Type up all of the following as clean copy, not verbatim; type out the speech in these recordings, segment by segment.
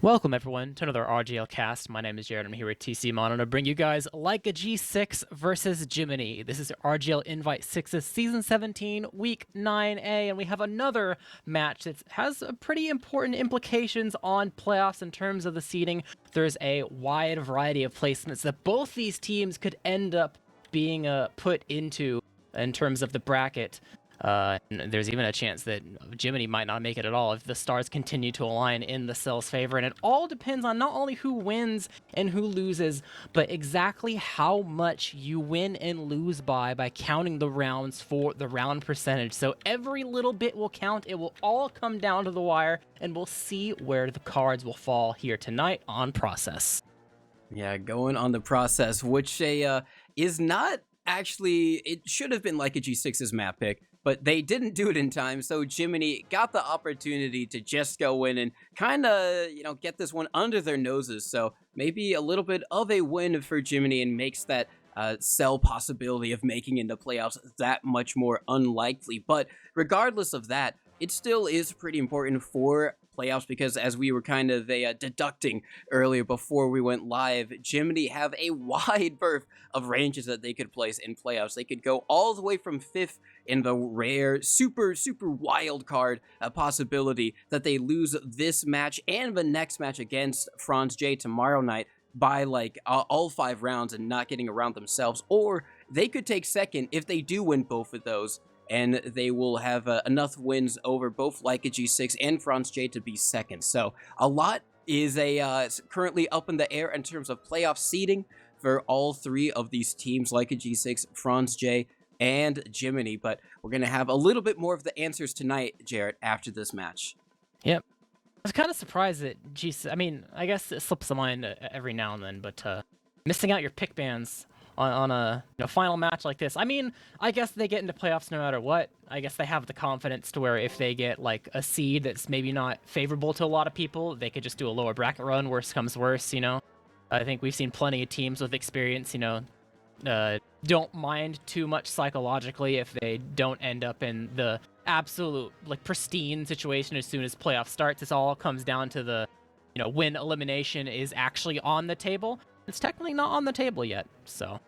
Welcome everyone to another RGL cast. My name is Jared. I'm here with TC Mono to bring you guys like a G6 versus Jiminy. This is RGL Invite 6's Season 17, Week 9A, and we have another match that has a pretty important implications on playoffs in terms of the seeding. There's a wide variety of placements that both these teams could end up being put into in terms of the bracket. And there's even a chance that Jiminy might not make it at all if the stars continue to align in the Cell's favor. And it all depends on not only who wins and who loses, but exactly how much you win and lose by counting the rounds for the round percentage. So every little bit will count. It will all come down to the wire, and we'll see where the cards will fall here tonight on Process. Yeah, going on the Process, which is not actually, it should have been like a G6's map pick, but they didn't do it in time, so Jiminy got the opportunity to just go in and kind of, get this one under their noses. So maybe a little bit of a win for Jiminy and makes that Cell possibility of making into playoffs that much more unlikely. But regardless of that, it still is pretty important for playoffs because, as we were kind of deducting earlier before we went live, Jiminy have a wide berth of ranges that they could place in playoffs. They could go all the way from 5th in the rare, super wild card possibility that they lose this match and the next match against Franz J tomorrow night by all 5 rounds and not getting around themselves, or they could take second if they do win both of those, and they will have enough wins over both Leica G6 and Franz J to be second. So a lot is currently up in the air in terms of playoff seeding for all 3 of these teams, Leica G6, Franz J, and Jiminy. But we're going to have a little bit more of the answers tonight, Jared, after this match. Yep. I was kind of surprised that G6, I mean, I guess it slips the mind every now and then, but missing out your pick bans on a final match like this. I mean, I guess they get into playoffs no matter what. I guess they have the confidence to where if they get like a seed that's maybe not favorable to a lot of people, they could just do a lower bracket run, worst comes worse, I think we've seen plenty of teams with experience, don't mind too much psychologically if they don't end up in the absolute pristine situation as soon as playoff starts. This all comes down to the when elimination is actually on the table. It's technically not on the table yet, so.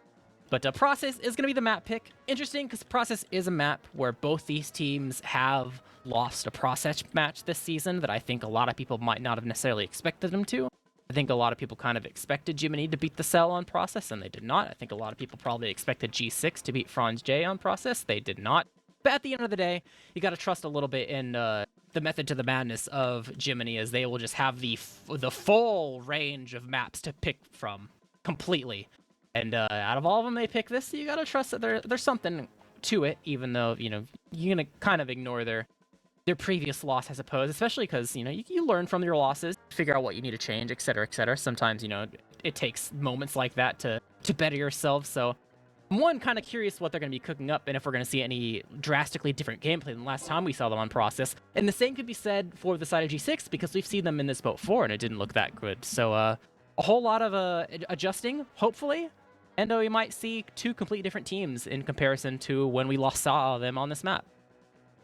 But Process is going to be the map pick. Interesting, because Process is a map where both these teams have lost a Process match this season that I think a lot of people might not have necessarily expected them to. I think a lot of people kind of expected Jiminy to beat the Cell on Process, and they did not. I think a lot of people probably expected G6 to beat Franz J on Process. They did not. But at the end of the day, you got to trust a little bit in the method to the madness of Jiminy, as they will just have the full range of maps to pick from completely. And out of all of them they pick this, you got to trust that there's something to it, even though, you're going to kind of ignore their previous loss, I suppose, especially because, you learn from your losses, figure out what you need to change, etc., etc. Sometimes, it takes moments like that to better yourself. So I'm kind of curious what they're going to be cooking up and if we're going to see any drastically different gameplay than last time we saw them on Process. And the same could be said for the side of G6, because we've seen them in this boat before and it didn't look that good. So a whole lot of adjusting, hopefully, and we might see 2 completely different teams in comparison to when we last saw them on this map.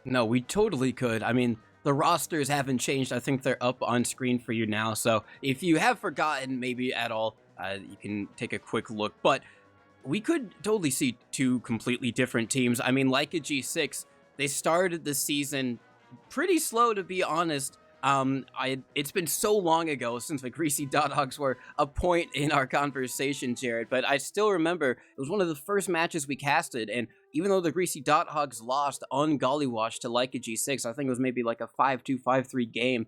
No, we totally could. I mean, the rosters haven't changed. I think they're up on screen for you now. So if you have forgotten maybe at all, you can take a quick look. But we could totally see 2 completely different teams. I mean, like a G6, they started the season pretty slow, to be honest. It's been so long ago since the Greasy Dot Hogs were a point in our conversation, Jared, but I still remember it was one of the first matches we casted, and even though the Greasy Dot Hogs lost on Gollywash to Leica G6, I think it was maybe like a 5-2, 5-3 game.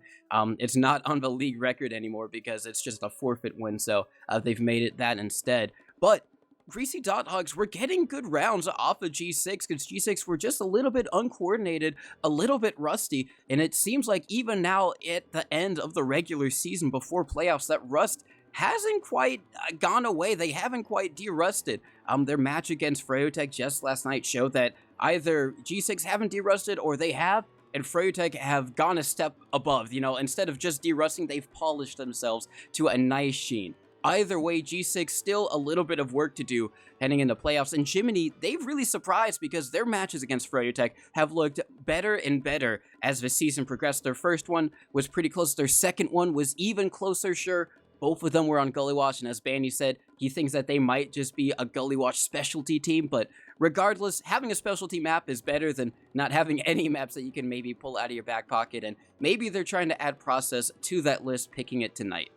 It's not on the league record anymore because it's just a forfeit win, so they've made it that instead. But Greasy Dot Hogs were getting good rounds off of G6 because G6 were just a little bit uncoordinated, a little bit rusty, and it seems like even now at the end of the regular season before playoffs, that rust hasn't quite gone away. They haven't quite de-rusted. Their match against Freyotech just last night showed that either G6 haven't de-rusted or they have, and Freyotech have gone a step above. Instead of just de-rusting, they've polished themselves to a nice sheen. either way, G6 still a little bit of work to do heading into playoffs. And Jiminy, they've really surprised because their matches against Froyotech have looked better and better as the season progressed. Their first one was pretty close. Their second one was even closer, sure. Both of them were on Gully Watch, and as Banny said, he thinks that they might just be a Gully Watch specialty team, but regardless, having a specialty map is better than not having any maps that you can maybe pull out of your back pocket, and maybe they're trying to add process to that list, picking it tonight.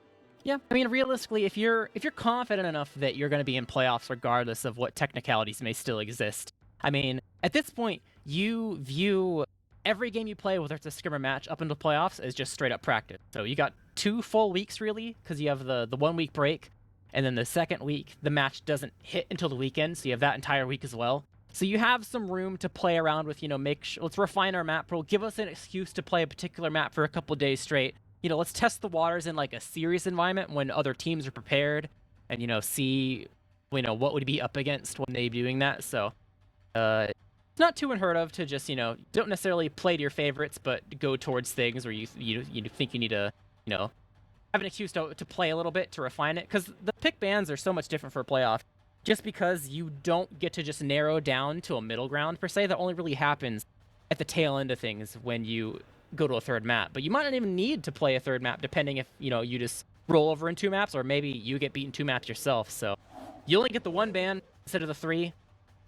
Yeah, I mean, realistically, if you're confident enough that you're going to be in playoffs regardless of what technicalities may still exist, I mean, at this point, you view every game you play, whether it's a scrimmer match up into playoffs, as just straight up practice. So you got 2 full weeks, really, because you have the 1 week break, and then the second week, the match doesn't hit until the weekend, so you have that entire week as well. So you have some room to play around with, let's refine our map pool, give us an excuse to play a particular map for a couple days straight. Let's test the waters in like a serious environment when other teams are prepared, and see, what would be up against when they be doing that. So, it's not too unheard of to just, don't necessarily play to your favorites, but go towards things where you think you need to, have an excuse to play a little bit to refine it, because the pick bans are so much different for a playoff. Just because you don't get to just narrow down to a middle ground per se, that only really happens at the tail end of things when you go to a third map. But you might not even need to play a third map, depending if you just roll over in 2 maps, or maybe you get beaten 2 maps yourself. So you only get the 1 ban instead of the 3.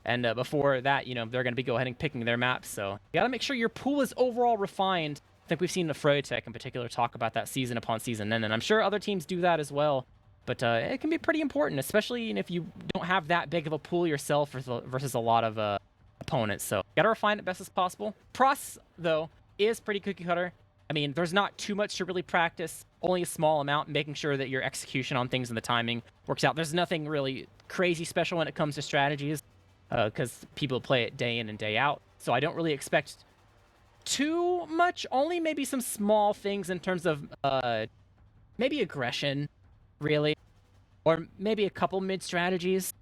And before that, they're going to be go ahead and picking their maps. So you got to make sure your pool is overall refined. I think we've seen the Froyotech in particular talk about that season upon season, and I'm sure other teams do that as well. But it can be pretty important, especially if you don't have that big of a pool yourself versus a lot of opponents. So got to refine it best as possible. Process, though, is pretty cookie cutter. I mean, there's not too much to really practice, only a small amount, making sure that your execution on things and the timing works out. There's nothing really crazy special when it comes to strategies, because people play it day in and day out. So I don't really expect too much, only maybe some small things in terms of maybe aggression, really, or maybe a couple mid strategies,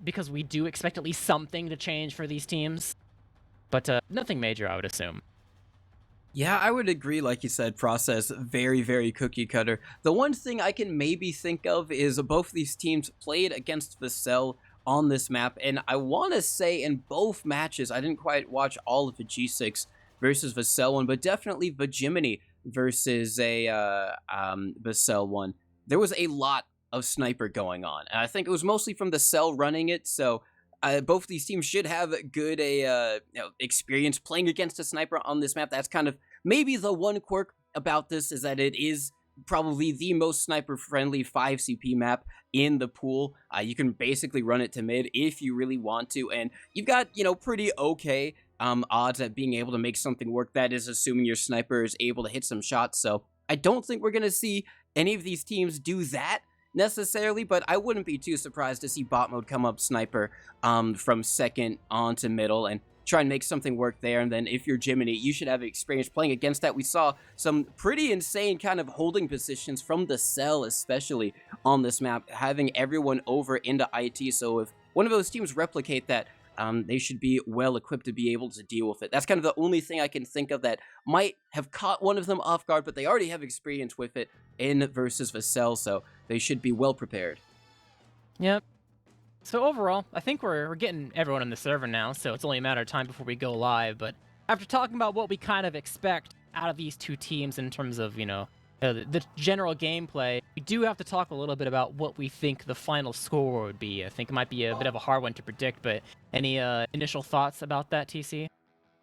because we do expect at least something to change for these teams, but nothing major, I would assume. Yeah, I would agree. Like you said, process very, very cookie cutter. The one thing I can maybe think of is both these teams played against Vassell on this map, and I want to say in both matches, I didn't quite watch all of the G6 versus Vassell one, but definitely the Jiminy versus a Vassell one. There was a lot of sniper going on, and I think it was mostly from the Cell running it, so both these teams should have good experience playing against a sniper on this map. That's kind of maybe the one quirk about this, is that it is probably the most sniper-friendly 5 CP map in the pool. You can basically run it to mid if you really want to, and you've got, pretty okay odds at being able to make something work. That is assuming your sniper is able to hit some shots, so I don't think we're going to see any of these teams do that necessarily, but I wouldn't be too surprised to see bot mode come up sniper from second onto middle and try and make something work there. And then if you're Jiminy, you should have experience playing against that. We saw some pretty insane kind of holding positions from the Cell, especially on this map, having everyone over into IT. So if one of those teams replicate that, they should be well equipped to be able to deal with it. That's kind of the only thing I can think of that might have caught one of them off guard, but they already have experience with it in versus Vassell, so they should be well prepared. Yep. So overall, I think we're getting everyone on the server now, so it's only a matter of time before we go live. But after talking about what we kind of expect out of these two teams in terms of, the general gameplay, we do have to talk a little bit about what we think the final score would be. I think it might be a bit of a hard one to predict, but any initial thoughts about that, TC?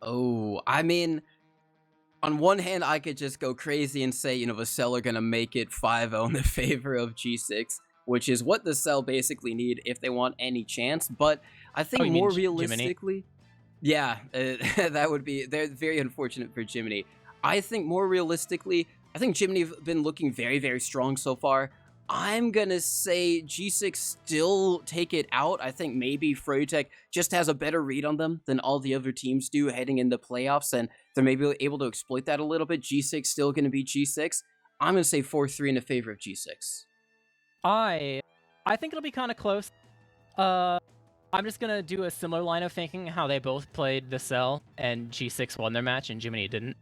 Oh, I mean, on one hand, I could just go crazy and say, the Cell are going to make it 5-0 in the favor of G6, which is what the Cell basically need if they want any chance. But I think more realistically, yeah, that would be, they're very unfortunate for Jiminy. I think more realistically, I think Jiminy have been looking very, very strong so far. I'm going to say G6 still take it out. I think maybe Froyotech just has a better read on them than all the other teams do heading into playoffs, and they're maybe able to exploit that a little bit. G6 still going to be G6. I'm going to say 4-3 in the favor of G6. I think it'll be kind of close. I'm just going to do a similar line of thinking, how they both played the Cell, and G6 won their match, and Jiminy didn't.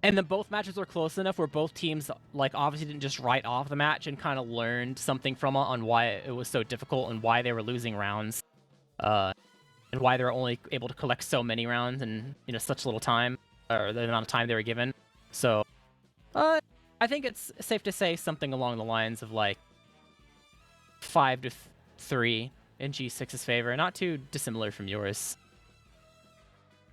And then both matches were close enough where both teams, like, obviously didn't just write off the match and kind of learned something from it on why it was so difficult and why they were losing rounds, and why they were only able to collect so many rounds in, you know, such little time, or the amount of time they were given. So, I think it's safe to say something along the lines of, like, 5-3 in G6's favor. Not too dissimilar from yours.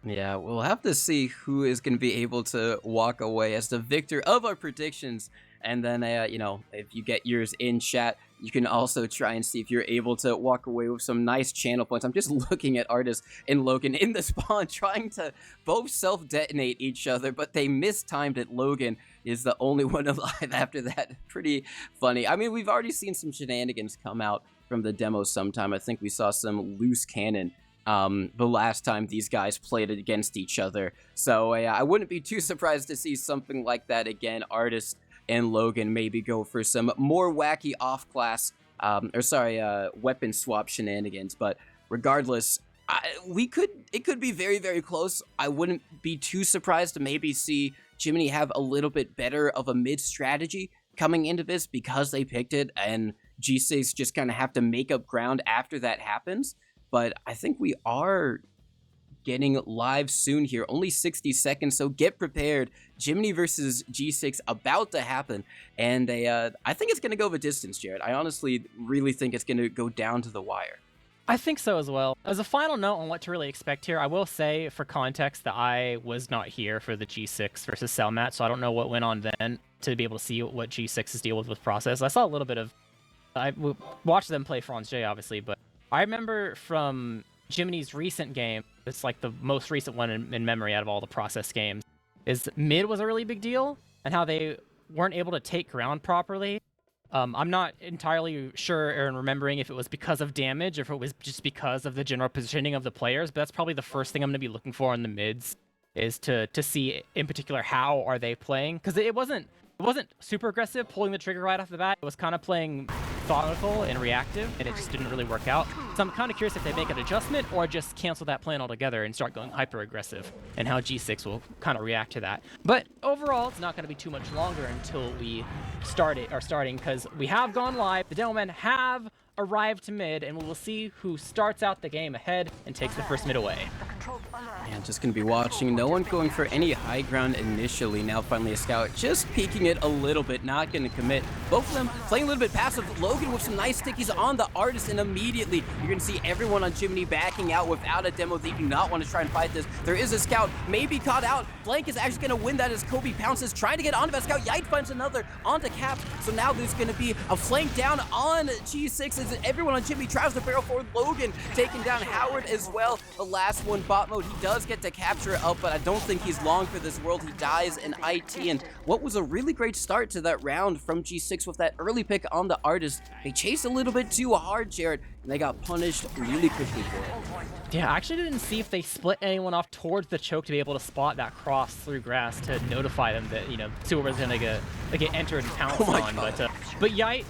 Yeah, we'll have to see who is going to be able to walk away as the victor of our predictions. And then, you know, if you get yours in chat, you can also try and see if you're able to walk away with some nice channel points. I'm just looking at Artist and Logan in the spawn trying to both self-detonate each other, but they mistimed it. Logan is the only one alive after that. Pretty funny. I mean, we've already seen some shenanigans come out from the demo sometime. I think we saw some loose cannon the last time these guys played against each other. So I wouldn't be too surprised to see something like that again. Artist and Logan maybe go for some more wacky off-class, weapon swap shenanigans. But regardless, it could be very, very close. I wouldn't be too surprised to maybe see Jiminy have a little bit better of a mid strategy coming into this because they picked it, and G6 just kind of have to make up ground after that happens. But I think we are getting live soon here. Only 60 seconds, so get prepared. Jiminy versus G6 about to happen. And I think it's going to go the distance, Jared. I honestly really think it's going to go down to the wire. I think so as well. As a final note on what to really expect here, I will say, for context, that I was not here for the G6 versus Cell match, so I don't know what went on then to be able to see what G6's deal with process. I saw a little bit of... I watched them play Franz J, obviously, but I remember from Jiminy's recent game, it's like the most recent one in memory out of all the process games, is mid was a really big deal, and how they weren't able to take ground properly. I'm not entirely sure or remembering if it was because of damage or if it was just because of the general positioning of the players, but that's probably the first thing I'm going to be looking for in the mids, is to see in particular how are they playing, because it wasn't super aggressive pulling the trigger right off the bat. It was kind of playing methodical and reactive, and it just didn't really work out. So I'm kind of curious if they make an adjustment or just cancel that plan altogether and start going hyper aggressive, and how G6 will kind of react to that. But overall, it's not going to be too much longer until we starting, because we have gone live. The demo men have arrived to mid, and we will see who starts out the game ahead and takes the first mid away. And just going to be watching. No one going for any high ground initially. Now finally a scout just peeking it a little bit, not going to commit. Both of them playing a little bit passive. Logan with some nice stickies on the Artist, and immediately you're going to see everyone on Jiminy backing out without a demo. They do not want to try and fight this. There is a scout, maybe caught out. Blank is actually going to win that as Kobe pounces, trying to get onto that scout. Yite finds another onto Cap. So now there's going to be a flank down on G6 as everyone on Jiminy tries to barrel forward. Logan taking down Howard as well. The last one, bot mode. He does get to capture it up, but I don't think he's long for this world. He dies in IT, and what was a really great start to that round from G6 with that early pick on the Artist. They chased a little bit too hard, Jared, and they got punished really quickly for it. Yeah, I actually didn't see if they split anyone off towards the choke to be able to spot that cross through grass to notify them that, you know, Sewer was going to get entered and pounced on. But Yite,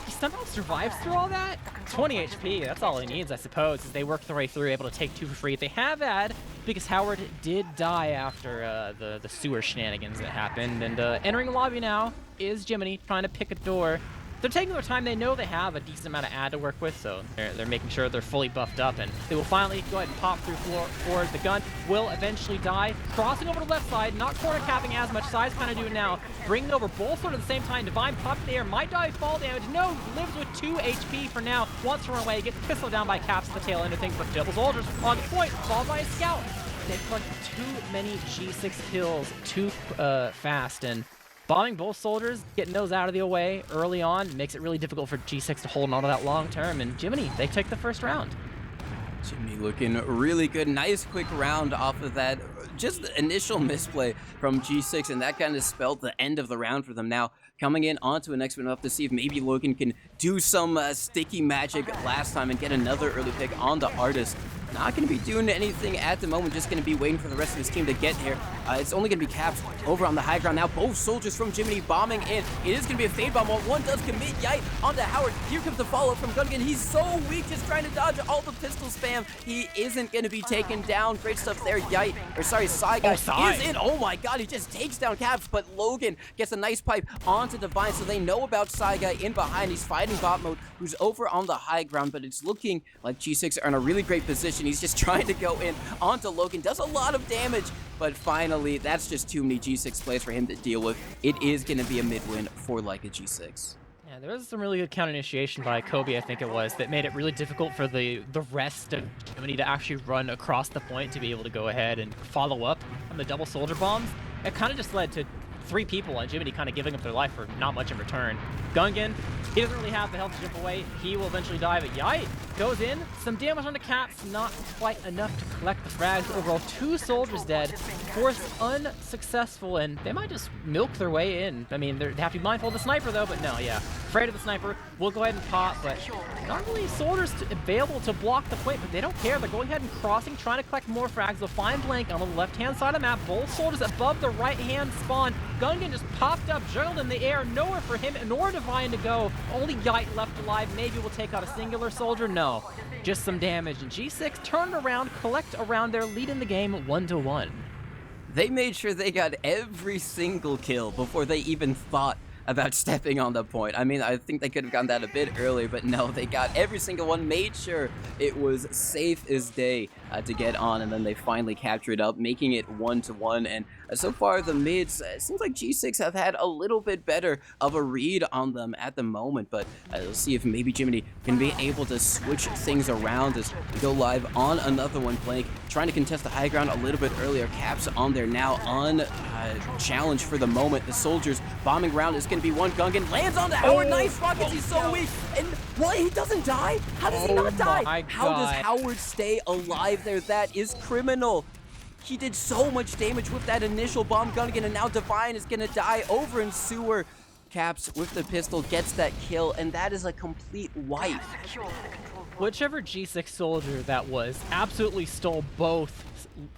he somehow survives through all that. 20 HP, that's all he needs, I suppose, as they work their way through, able to take 2 for free. They have had, because Howard did die after the sewer shenanigans that happened. And entering the lobby now is Jiminy, trying to pick a door. They're taking their time. They know they have a decent amount of ad to work with, so they're making sure they're fully buffed up, and they will finally go ahead and pop through forward. The gun will eventually die. Crossing over to the left side, not corner capping as much. Size kind of do it now. Bringing over both sort of at the same time. Divine popped in the air, might die fall damage. No, lives with 2 HP for now. Wants to run away, gets pistoled down by Caps at the tail end of things, but Double Soldiers on point, followed by a scout. They've collected too many G6 kills too fast, and bombing both soldiers, getting those out of the way early on, makes it really difficult for G6 to hold on to that long term, and Jiminy, they take the first round. Jiminy looking really good. Nice quick round off of that. Just the initial misplay from G6, and that kind of spelled the end of the round for them. Now, coming in onto a next one up to see if maybe Logan can do some sticky magic last time and get another early pick on the Artist. not going to be doing anything at the moment, just going to be waiting for the rest of his team to get here. It's only going to be Caps over on the high ground now. Both soldiers from Jiminy bombing in. It is going to be a fade bomb. While one does commit Yite onto Howard. Here comes the follow-up from Gungan. He's so weak, just trying to dodge all the pistol spam. He isn't going to be taken down. Great stuff there. Yite, or sorry, Saiga is in. Oh my god, he just takes down Caps, but Logan gets a nice pipe onto Divine, so they know about Saiga in behind. He's fighting bot mode, who's over on the high ground, but it's looking like G6 are in a really great position. He's just trying to go in onto Logan. Does a lot of damage, but finally, that's just too many G6 plays for him to deal with. It is going to be a mid-win for like a G6. Yeah, there was some really good counter initiation by Kobe, I think it was, that made it really difficult for the rest of Jiminy to actually run across the point to be able to go ahead and follow up on the double soldier bombs. It kind of just led to 3 people on Jiminy kind of giving up their life for not much in return. Gungan, he doesn't really have the health to jump away. He will eventually die, but Yite goes in. Some damage on the Caps, not quite enough to collect the frags. Overall, 2 soldiers dead. 4th unsuccessful, and they might just milk their way in. I mean, they have to be mindful of the sniper, though, but no, yeah. Afraid of the sniper. We'll go ahead and pop, but not really soldiers available to block the point, but they don't care. They're going ahead and crossing, trying to collect more frags. They'll find Blank on the left-hand side of the map. Both soldiers above the right-hand spawn. Gungan just popped up, juggled in the air. Nowhere for him, nor Divine to go. Only Yite left alive. Maybe we'll take out a singular soldier. No, just some damage. And G6 turned around, collect around there, leading the game 1-1. They made sure they got every single kill before they even thought about stepping on the point. I mean, I think they could have gotten that a bit earlier, but no, they got every single one, made sure it was safe as day to get on, and then they finally captured up, making it 1-1. And so far, the mids, it seems like G6 have had a little bit better of a read on them at the moment, but let's see if maybe Jiminy can be able to switch things around as we go live on another one. Blank trying to contest the high ground a little bit earlier. Caps on there now, challenge for the moment. The soldiers bombing around is going to be one. Gungan lands on the Howard. Nice rockets. He's so weak. And what? He doesn't die? How does he not die? How does Howard stay alive there? That is criminal. He did so much damage with that initial bomb. Gungan, and now Divine is going to die over in sewer. Caps with the pistol gets that kill, and that is a complete wipe. Whichever G6 soldier that was absolutely stole both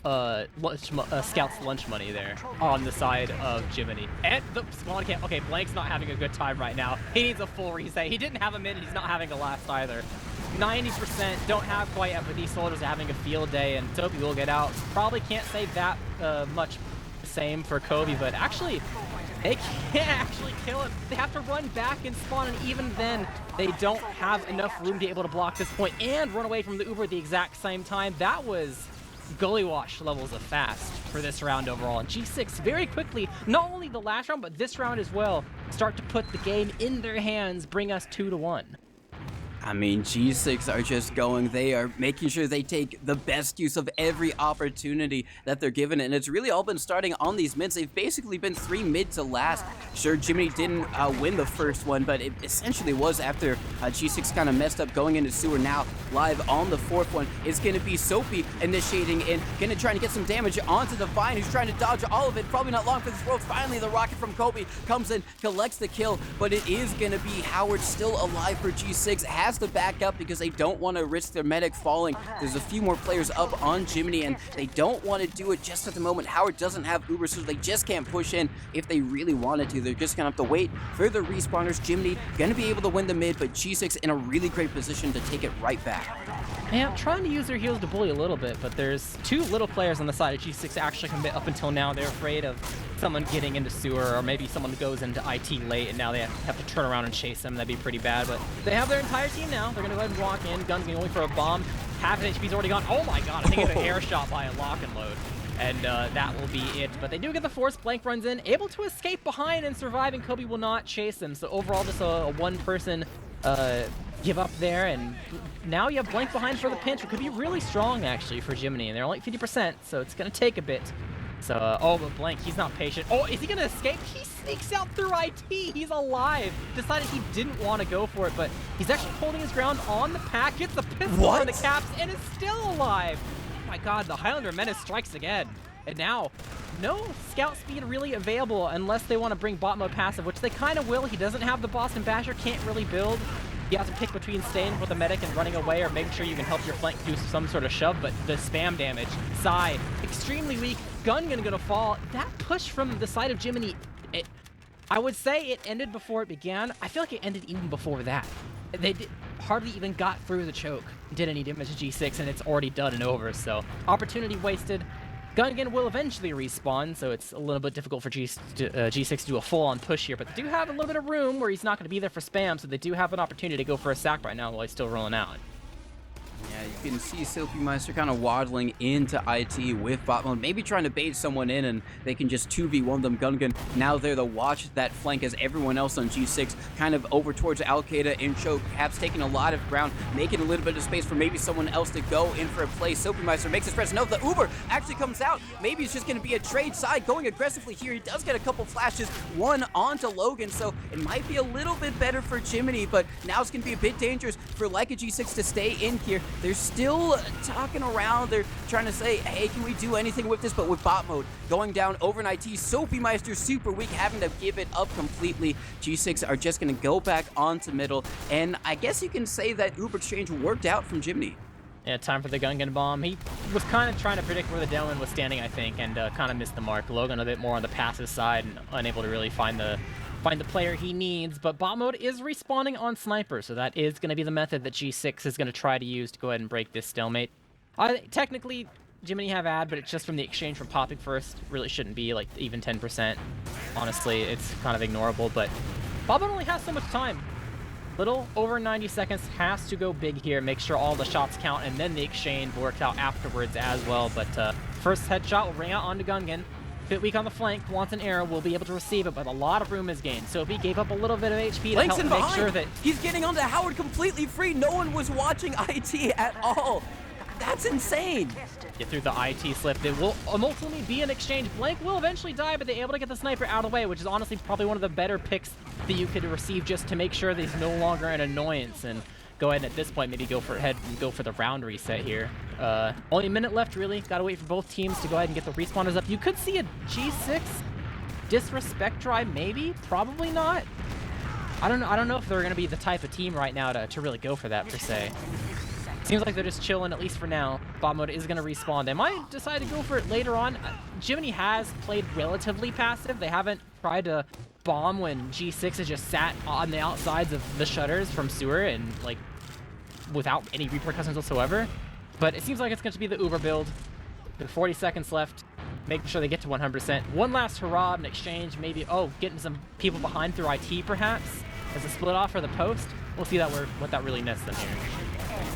Scout's lunch money there on the side of Jiminy. And the spawn camp. Okay, Blank's not having a good time right now. He needs a full reset. He didn't have a mid, and he's not having a last either. 90% don't have quite yet, but these soldiers are having a field day, and Toby will get out. Probably can't say that much the same for Kobe, but actually, they can't actually kill him. They have to run back and spawn, and even then, they don't have enough room to be able to block this point and run away from the Uber at the exact same time. That was gully wash levels of fast for this round overall. And G6 very quickly, not only the last round, but this round as well, start to put the game in their hands, bring us 2-1. I mean, G6 are just going. They are making sure they take the best use of every opportunity that they're given, and it's really all been starting on these mids. They've basically been 3 mid to last. Sure, Jiminy didn't win the first one, but it essentially was after G6 kind of messed up going into sewer. Now, live on the 4th one, it's going to be Soapy initiating in, going to try to get some damage onto Divine, who's trying to dodge all of it. Probably not long for this world. Finally, the rocket from Kobe comes in, collects the kill, but it is going to be Howard still alive for G6. Has to back up because they don't want to risk their medic falling. There's a few more players up on Jiminy, and they don't want to do it just at the moment. Howard doesn't have Uber, so they just can't push in if they really wanted to. They're just going to have to wait for the respawners. Jiminy going to be able to win the mid, but G6 in a really great position to take it right back. Yeah, trying to use their heals to bully a little bit, but there's 2 little players on the side of G6 actually commit. Up until now, they're afraid of someone getting into sewer, or maybe someone goes into IT late, and now they have to turn around and chase them. That'd be pretty bad, but they have their entire team now. They're going to go ahead and walk in. Gun's going for a bomb. Half his HP's already gone. Oh my god, I think it's an air shot by a lock and load. And that will be it. But they do get the force. Blank runs in, able to escape behind and survive, and Kobe will not chase them. So overall, just a one-person give up there, and now you have Blank behind for the pinch, which could be really strong actually for Jiminy, and they're only 50%, so it's going to take a bit. So, oh, but Blank, he's not patient. Oh, is he going to escape? He sneaks out through IT. He's alive. Decided he didn't want to go for it, but he's actually holding his ground on the pack, gets the pistol on the Caps, and is still alive. Oh my god, the Highlander Menace strikes again. And now, no scout speed really available unless they want to bring bot mode passive, which they kind of will. He doesn't have the Boston Basher, can't really build. You have to pick between staying with the medic and running away or making sure you can help your flank do some sort of shove, but the spam damage. Psy, extremely weak. Gungan gonna fall. That push from the side of Jiminy, I would say it ended before it began. I feel like it ended even before that. They hardly even got through the choke, did any damage to G6, and it's already done and over, so opportunity wasted. Gungan will eventually respawn, so it's a little bit difficult for G6 to do a full-on push here, but they do have a little bit of room where he's not going to be there for spam, so they do have an opportunity to go for a sack right now while he's still rolling out. Yeah, you can see Silpymeister kind of waddling into IT with bot mode, maybe trying to bait someone in, and they can just 2v1 them. Gungan now there to watch that flank as everyone else on G6 kind of over towards Al-Qaeda and choke, perhaps taking a lot of ground, making a little bit of space for maybe someone else to go in for a play. Silpymeister makes his press. No, the Uber actually comes out. Maybe it's just going to be a trade side going aggressively here. He does get a couple flashes, one onto Logan, so it might be a little bit better for Jiminy, but now it's going to be a bit dangerous for Leica G6 to stay in here. They're still talking around. They're trying to say, hey, can we do anything with this? But with bot mode going down over an IT, Silpymeister super weak, having to give it up completely. G6 are just going to go back onto middle, and I guess you can say that Uber exchange worked out from Jiminy. Yeah, time for the Gungan bomb. He was kind of trying to predict where the Delwyn was standing, I think, and kind of missed the mark. Logan a bit more on the passive side and unable to really find the player he needs, but bot mode is respawning on Sniper, so that is going to be the method that G6 is going to try to use to go ahead and break this stalemate. Technically, Jiminy have ad, but it's just from the exchange from popping first. Really shouldn't be like even 10%. Honestly, it's kind of ignorable, but bot mode only has so much time. Little over 90 seconds, has to go big here, make sure all the shots count, and then the exchange works out afterwards as well. But first headshot will ring out onto Gungan. Bit weak on the flank, wants an arrow, will be able to receive it, but a lot of room is gained. So if he gave up a little bit of HP to help make sure that... He's getting onto Howard completely free. No one was watching IT at all. That's insane. Get through the IT slip. It will ultimately be an exchange. Blank will eventually die, but they're able to get the sniper out of the way, which is honestly probably one of the better picks that you could receive just to make sure that he's no longer an annoyance. And go ahead and at this point maybe go for the round reset here. Only a minute left, really. Gotta wait for both teams to go ahead and get the respawners up. You could see a G6 disrespect drive, maybe, probably not. I don't know if they're gonna be the type of team right now to really go for that per se. Seems like they're just chilling, at least for now. Bot mode is gonna respawn. They might decide to go for it later on. Jiminy has played relatively passive. They haven't tried to bomb when G6 has just sat on the outsides of the shutters from sewer and like without any repercussions whatsoever. But it seems like it's going to be the Uber build. With 40 seconds left, making sure they get to 100%. One last hurrah in exchange, maybe, getting some people behind through IT perhaps as a split off for the post. We'll see what that really nets them here.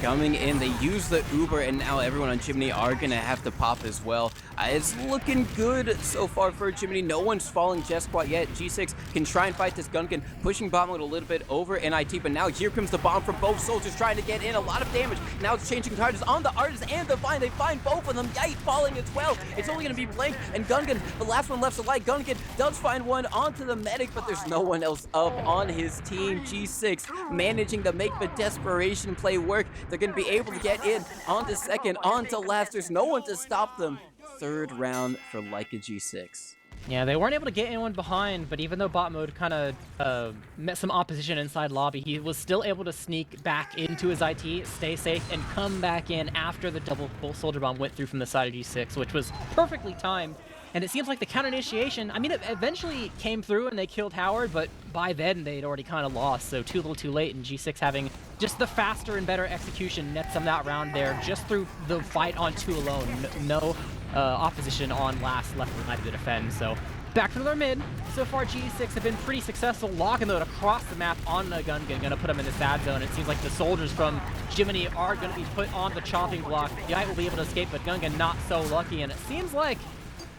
Coming in, they use the Uber, and now everyone on Jiminy are going to have to pop as well. It's looking good so far for Jiminy. No one's falling just quite yet. G6 can try and fight this Gungan, pushing bot mode a little bit over in IT, but now here comes the bomb from both soldiers trying to get in. A lot of damage. Now it's changing targets on the Artist and the Vine. They find both of them. Yite falling as well. It's only going to be Blank and Gungan, the last one left alive. Gungan does find one onto the medic, but there's no one else up on his team. G6 managing to make the desperation play work. They're going to be able to get in onto second, onto last. There's no one to stop them. Third round for Leica G6. Yeah, they weren't able to get anyone behind, but even though bot mode kind of met some opposition inside lobby, he was still able to sneak back into his IT, stay safe, and come back in after the double soldier bomb went through from the side of G6, which was perfectly timed. And it seems like the counter initiation, I mean, it eventually came through and they killed Howard, but by then they'd already kind of lost, so too little too late, and G6 having just the faster and better execution nets them that round there, just through the fight on two alone. No opposition on last left behind to defend, so back to their mid. So far, G6 have been pretty successful, locking though across the map on the Gungan, gonna put him in the sad zone. It seems like the soldiers from Jiminy are gonna be put on the chopping block. Yite will be able to escape, but Gungan not so lucky, and it seems like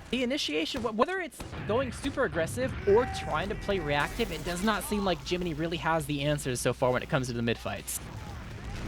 the initiation, whether it's going super aggressive or trying to play reactive, it does not seem like Jiminy really has the answers so far when it comes to the mid fights.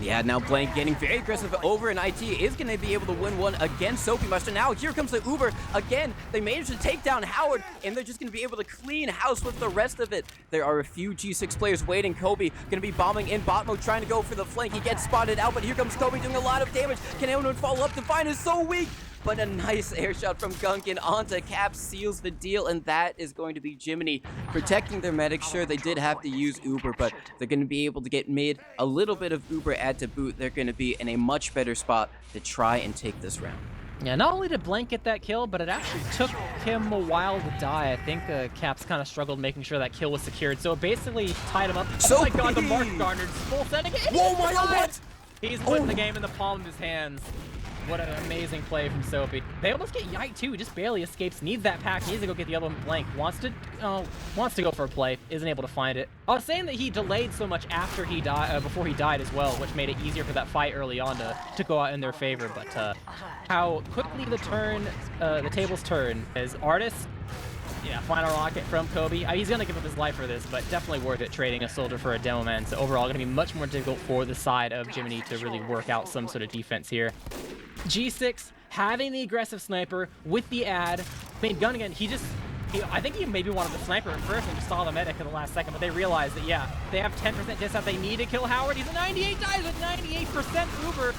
Yeah, now Blank getting very aggressive over, and IT is going to be able to win one against Silpymeister. Now here comes the Uber again. They managed to take down Howard, and they're just going to be able to clean house with the rest of it. There are a few G6 players waiting. Kobe going to be bombing in bot mode, trying to go for the flank. He gets spotted out, but here comes Kobe doing a lot of damage. Can anyone follow up? Divine is so weak. but a nice air shot from Gungan onto Cap seals the deal, and that is going to be Jiminy protecting their medics. Sure, they did have to use Uber, but they're going to be able to get mid, a little bit of Uber add to boot. They're going to be in a much better spot to try and take this round. Yeah, not only did Blank get that kill, but it actually took him a while to die. I think Caps kind of struggled making sure that kill was secured, so it basically tied him up. So oh my god, the Mark Garner's full setting. Whoa, my god! What? He's putting the game in the palm of his hands. What an amazing play from Soapy. They almost get Yite too, just barely escapes. Needs that pack, needs to go get the other one. Blank. Wants to go for a play, isn't able to find it. I was saying that he delayed so much after he died, before he died as well, which made it easier for that fight early on to go out in their favor. But how quickly the tables turn as Artist. Yeah, final rocket from Kobe. He's going to give up his life for this, but definitely worth it trading a soldier for a demo man. So overall, going to be much more difficult for the side of Jiminy to really work out some sort of defense here. G6 having the aggressive sniper with the ad. I mean, Gungan, I think he maybe wanted the sniper at first and just saw the medic in the last second, but they realized that, yeah, they have 10% discount. They need to kill Howard. He's a 98 dies with 98% Uber.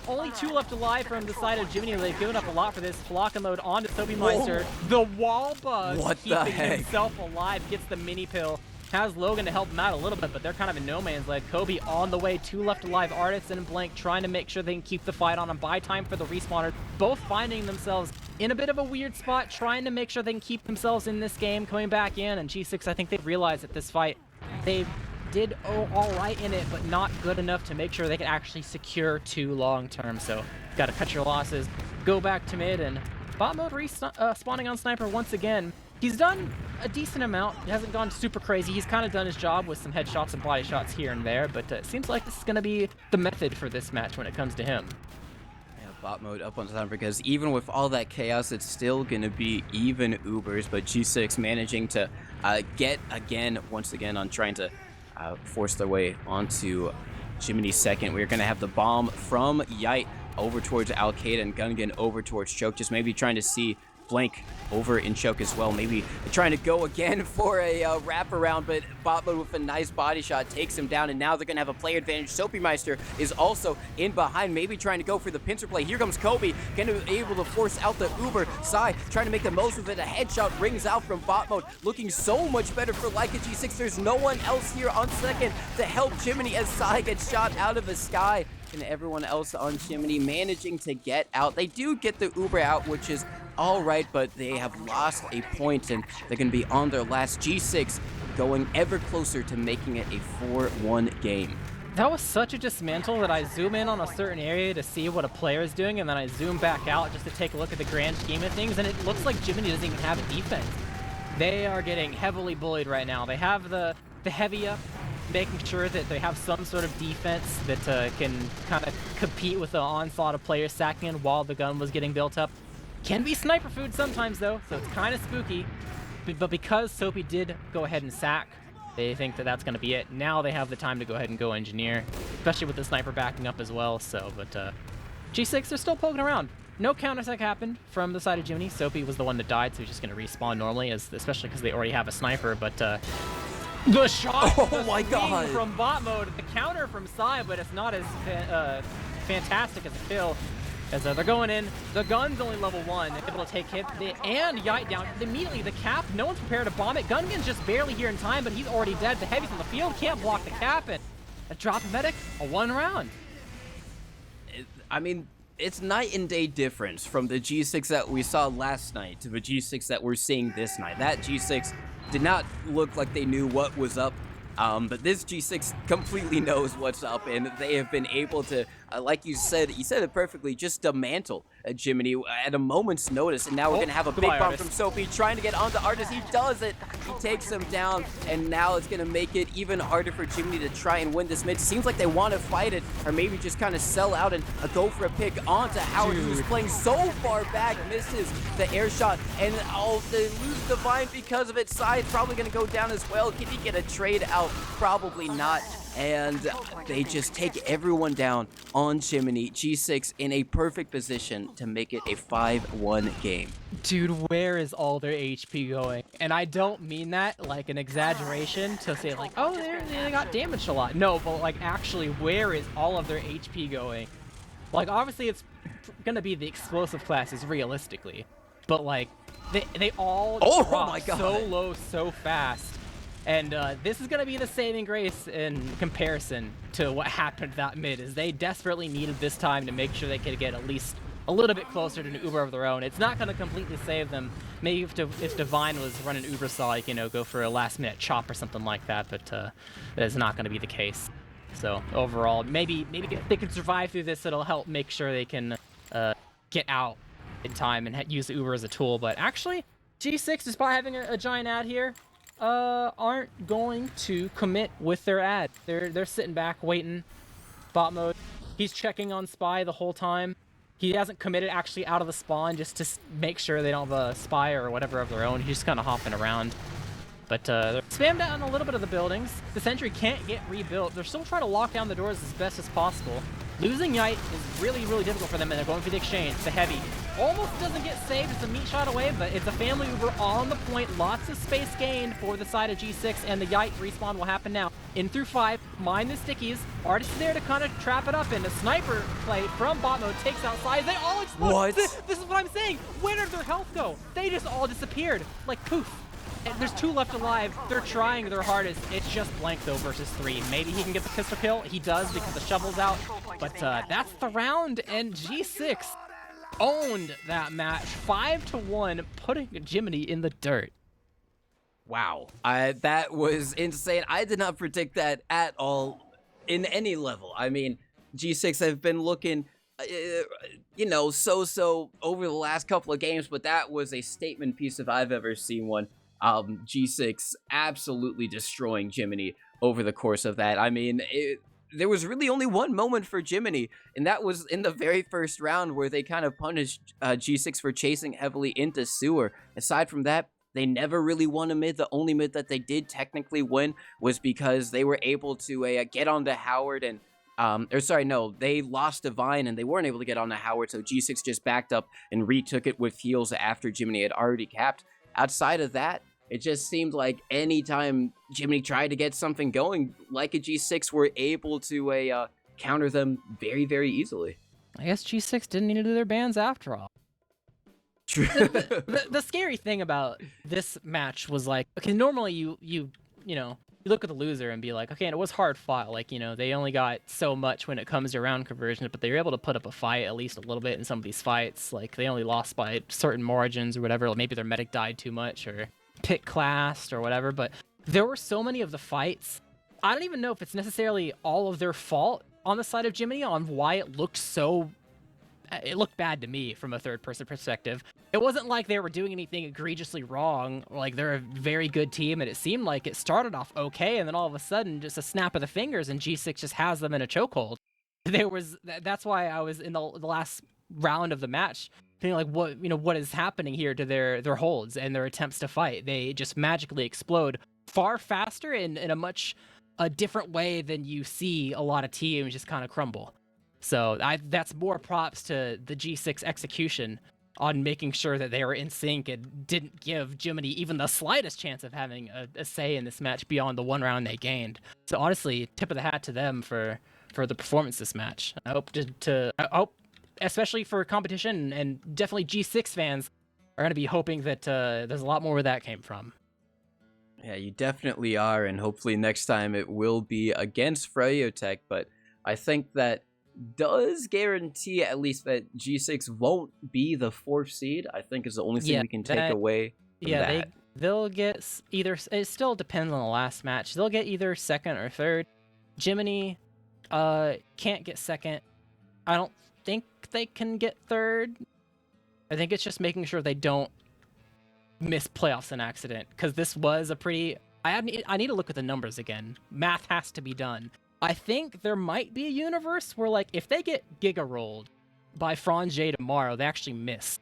Only 2 left alive from the side of Jiminy. They've given up a lot for this. Flock and load onto Soapy Meister. The wall bug keeping himself alive. Gets the mini pill. Has Logan to help him out a little bit, but they're kind of in no man's land. Kobe on the way. 2 left alive. Artists and Blank trying to make sure they can keep the fight on and buy time for the respawner. Both finding themselves in a bit of a weird spot, trying to make sure they can keep themselves in this game, coming back in. And G6, I think they've realized that this fight, they did all right in it, but not good enough to make sure they can actually secure 2 long term. So got to cut your losses, go back to mid, and bot mode spawning on Sniper once again. He's done a decent amount. He hasn't gone super crazy. He's kind of done his job with some headshots and body shots here and there, but it seems like this is going to be the method for this match when it comes to him. Yeah, bot mode up on time, because even with all that chaos, it's still going to be even Ubers, but G6 managing to get once again on trying to force their way onto Jiminy's second. We're going to have the bomb from Yite over towards Al-Qaeda and Gungan over towards Choke, just maybe trying to see Blank over in Choke as well. Maybe trying to go again for a wraparound, but bot mode with a nice body shot takes him down, and now they're going to have a player advantage. Soapy Meister is also in behind, maybe trying to go for the pincer play. Here comes Kobe, going to be able to force out the Uber. Sai trying to make the most of it. A headshot rings out from bot mode, looking so much better for Leica G6. There's no one else here on second to help Jiminy as Sai gets shot out of the sky. And everyone else on Jiminy managing to get out. They do get the Uber out, which is all right, but they have lost a point, and they're going to be on their last. G6 going ever closer to making it a 4-1 game. That was such a dismantle that I zoom in on a certain area to see what a player is doing, and then I zoom back out just to take a look at the grand scheme of things, and it looks like Jiminy doesn't even have a defense. They are getting heavily bullied right now. They have the heavy up, making sure that they have some sort of defense that can kind of compete with the onslaught of players sacking in while the gun was getting built up. Can be sniper food sometimes though, so it's kind of spooky. But because Soapy did go ahead and sack, they think that that's going to be it. Now they have the time to go ahead and go engineer, especially with the sniper backing up as well. So, but G6, they're still poking around. No counter-sack happened from the side of Jiminy. Soapy was the one that died, so he's just going to respawn normally, especially because they already have a sniper. But the shot my god, from bot mode, the counter from Sai, but it's not as fantastic as a kill. As they're going in, the gun's only level 1, they're able to take hit, and Yite down. Immediately, the cap, no one's prepared to bomb it. Gungan's just barely here in time, but he's already dead. The heavy's on the field, can't block the cap, and a drop of medic, a 1 round. I mean, it's night and day difference from the G6 that we saw last night to the G6 that we're seeing this night. That G6 did not look like they knew what was up. But this G6 completely knows what's up, and they have been able to, like you said it perfectly, just dismantle Jiminy at a moment's notice. And now we're going to have a big bomb from Soapy trying to get onto Artist. He does it. He takes him down, and now it's going to make it even harder for Jiminy to try and win this mid. Seems like they want to fight it, or maybe just kind of sell out and go for a pick onto Howard, who's playing so far back, misses the air shot, and they lose Divine because of it. Sai probably going to go down as well. Can he get a trade out? Probably not. And they just take everyone down on Jiminy. G6 in a perfect position to make it a 5-1 game. Dude, where is all their HP going? And I don't mean that like an exaggeration to say like, oh, they got damaged a lot. No, but like actually, where is all of their HP going? Like obviously it's gonna be the explosive classes realistically, but like they all Oh drop my God. so low so fast, and this is gonna be the saving grace in comparison to what happened that mid. Is they desperately needed this time to make sure they could get at least a little bit closer to an Uber of their own. It's not gonna completely save them. Maybe if Divine was running Uber saw, like, you know, go for a last minute chop or something like that, but that is not gonna be the case. So overall, maybe if they can survive through this, it'll help make sure they can get out in time and use the Uber as a tool. But actually, G6, despite having a giant ad here, aren't going to commit with their ad. They're sitting back waiting. Bot mode. He's checking on Spy the whole time. He hasn't committed actually out of the spawn just to make sure they don't have a Spy or whatever of their own. He's just kind of hopping around. But they're spammed out on a little bit of the buildings. The sentry can't get rebuilt. They're still trying to lock down the doors as best as possible. Losing Yite is really, really difficult for them, and they're going for the exchange. The heavy almost doesn't get saved. It's a meat shot away, but it's a family Uber on the point. Lots of space gained for the side of G6, and the Yite respawn will happen now. In through 5, mind the stickies. Artist is there to kind of trap it up, and a sniper play from bot mode takes outside. They all explode. What? This is what I'm saying. Where did their health go? They just all disappeared. Like poof. And there's 2 left alive. They're trying their hardest. It's just blank though versus 3. Maybe he can get the pistol kill. He does because the shovel's out. But that's the round, and G6 owned that match 5-1, putting Jiminy in the dirt. Wow. That was insane. I did not predict that at all in any level. I mean, G6 have been looking, you know, so over the last couple of games, but that was a statement piece if I've ever seen one. G6 absolutely destroying Jiminy over the course of that. I mean, there was really only one moment for Jiminy, and that was in the very first round where they kind of punished G6 for chasing heavily into sewer. Aside from that, they never really won a mid. The only mid that they did technically win was because they were able to get onto Howard and they lost Divine and they weren't able to get onto Howard, so G6 just backed up and retook it with heals after Jiminy had already capped. Outside of that, it just seemed like anytime Jiminy tried to get something going, like a G6 were able to counter them very, very easily. I guess G6 didn't need to do their bans after all. True. The scary thing about this match was like, okay, normally you look at the loser and be like, okay, and it was hard fought. Like, you know, they only got so much when it comes to round conversion, but they were able to put up a fight at least a little bit in some of these fights. Like, they only lost by certain margins or whatever. Like, maybe their medic died too much or pick classed or whatever. But there were so many of the fights. I don't even know if it's necessarily all of their fault on the side of Jiminy on why it looked so. It looked bad to me from a third-person perspective. It wasn't like they were doing anything egregiously wrong. Like, they're a very good team, and it seemed like it started off okay, and then all of a sudden, just a snap of the fingers, and G6 just has them in a chokehold. That's why I was in the last round of the match, thinking like, what is happening here to their holds and their attempts to fight? They just magically explode far faster in a much different way than you see a lot of teams just kind of crumble. So that's more props to the G6 execution on making sure that they were in sync and didn't give Jiminy even the slightest chance of having a say in this match beyond the 1 round they gained. So honestly, tip of the hat to them for the performance this match. I hope I hope, especially for competition, and definitely G6 fans are going to be hoping that there's a lot more where that came from. Yeah, you definitely are, and hopefully next time it will be against Freljotech, but I think that does guarantee at least that G6 won't be the 4th seed. I think is the only thing we can take away from that. They'll get either. It still depends on the last match. They'll get either 2nd or 3rd. Jiminy can't get 2nd. I don't think they can get 3rd. I think it's just making sure they don't miss playoffs in accident, because this was a pretty. I need to look at the numbers again. Math has to be done. I think there might be a universe where, like, if they get Giga rolled by Franje tomorrow, they actually miss.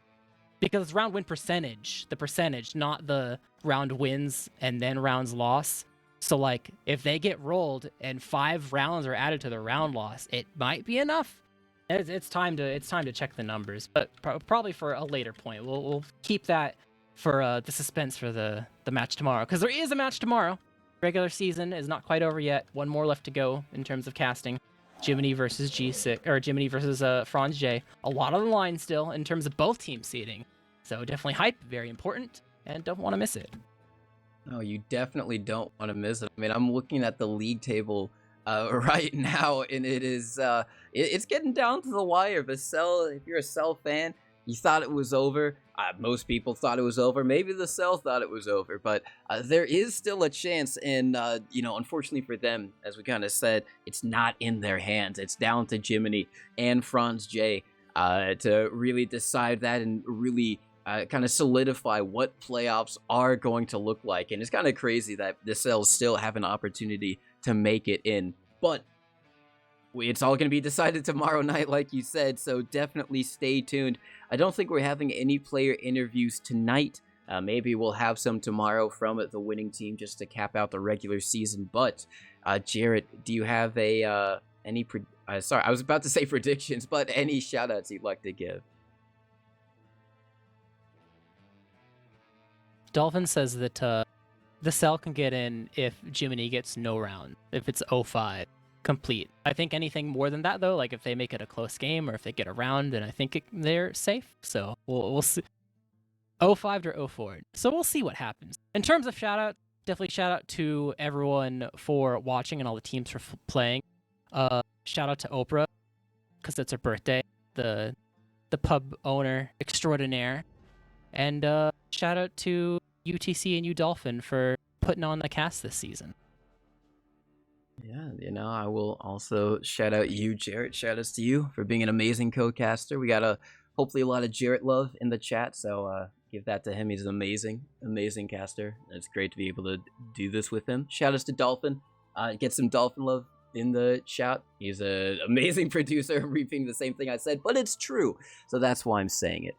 Because it's round win percentage, the percentage, not the round wins and then rounds loss. So, like, if they get rolled and 5 rounds are added to the round loss, it might be enough. It's time to check the numbers, but probably for a later point. We'll keep that for the suspense for the match tomorrow, because there is a match tomorrow. Regular season is not quite over yet. 1 more left to go in terms of casting. Jiminy versus G6 or Jiminy versus Franz J. A lot on the line still in terms of both team seeding. So definitely hype, very important, and don't want to miss it. No, you definitely don't want to miss it. I mean, I'm looking at the league table right now, and it is it's getting down to the wire. The Cell, if you're a Cell fan, you thought it was over. Most people thought it was over. Maybe the Cell thought it was over, but there is still a chance. And unfortunately for them, as we kind of said, it's not in their hands. It's down to Jiminy and Franz J to really decide that and really kind of solidify what playoffs are going to look like. And it's kind of crazy that the Cells still have an opportunity to make it in, but it's all going to be decided tomorrow night, like you said, so definitely stay tuned. I don't think we're having any player interviews tonight. Maybe we'll have some tomorrow from the winning team just to cap out the regular season. But Jarrett, do you have any sorry, I was about to say predictions, but any shoutouts you'd like to give? Dolphin says that the Cell can get in if Jiminy gets no round, if it's 0-5 complete. I think anything more than that, though, like if they make it a close game or if they get a round, then I think they're safe. So we'll see. 0-5 or 0-4. So we'll see what happens. In terms of shout out, definitely shout out to everyone for watching and all the teams for playing. Shout out to Oprah because it's her birthday, the pub owner extraordinaire. And shout out to UTC and Dolphin for putting on the cast this season. Yeah, I will also shout out you, Jarrett. Shout outs to you for being an amazing co-caster. We got hopefully a lot of Jarrett love in the chat, so give that to him. He's an amazing caster. It's great to be able to do this with him. Shout outs to Dolphin. Get some Dolphin love in the chat. He's an amazing producer, repeating the same thing I said, but it's true, so that's why I'm saying it.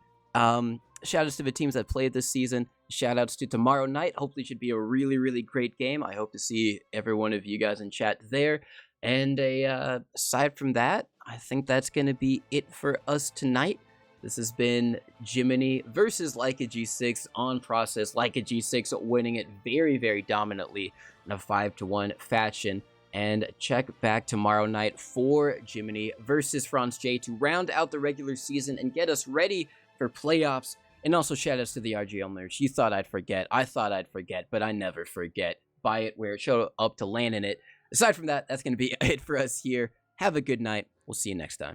Shout outs to the teams that played this season. Shout outs to tomorrow night. Hopefully it should be a really, really great game. I hope to see every one of you guys in chat there. And aside from that, I think that's going to be it for us tonight. This has been Jiminy versus Leica G6 on process. Leica G6 winning it very, very dominantly in a 5-1 fashion. And check back tomorrow night for Jiminy versus Franz J to round out the regular season and get us ready for playoffs. And also shout outs to the RGL merch. You thought I'd forget. I thought I'd forget, but I never forget. Buy it, wear it, show up to land in it. Aside from that, that's going to be it for us here. Have a good night. We'll see you next time.